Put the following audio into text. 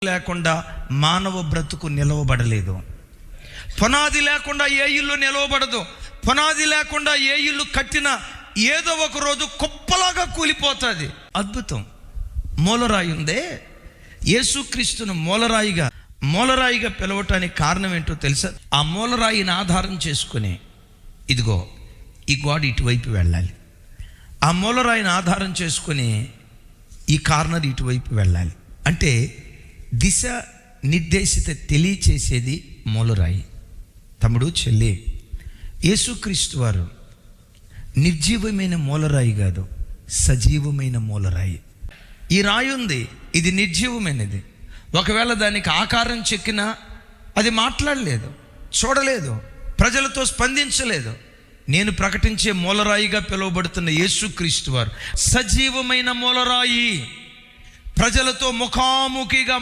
లేకుండా మానవ బ్రతుకు నిలవబడలేదు. పునాది లేకుండా ఏ ఇల్లు నిలవబడదు. పునాది లేకుండా ఏ ఇల్లు కట్టినా ఏదో ఒక రోజు కుప్పలాగా కూలిపోతుంది. అద్భుతం. మూలరాయి ఉందే, యేసుక్రీస్తును మూలరాయిగా పిలవటానికి కారణం ఏంటో తెలుసా? ఆ మూలరాయిని ఆధారం చేసుకుని ఇదిగో ఈ గోడ ఇటువైపు వెళ్ళాలి, ఆ మూలరాయిని ఆధారం చేసుకుని ఈ కార్నర్ ఇటువైపు వెళ్ళాలి అంటే దిశ నిర్దేశిత తెలియచేసేది మూలరాయి. తమ్ముడు, చెల్లి, యేసుక్రీస్తు వారు నిర్జీవమైన మూలరాయి కాదు, సజీవమైన మూలరాయి. ఈ రాయి ఉంది, ఇది నిర్జీవమైనది. ఒకవేళ దానికి ఆకారం చెక్కినా అది మాట్లాడలేదు, చూడలేదు, ప్రజలతో స్పందించలేదు. నేను ప్రకటించే మూలరాయిగా పిలువబడుతున్న యేసుక్రీస్తు వారు సజీవమైన మూలరాయి. ప్రజలతో ముఖాముఖిగా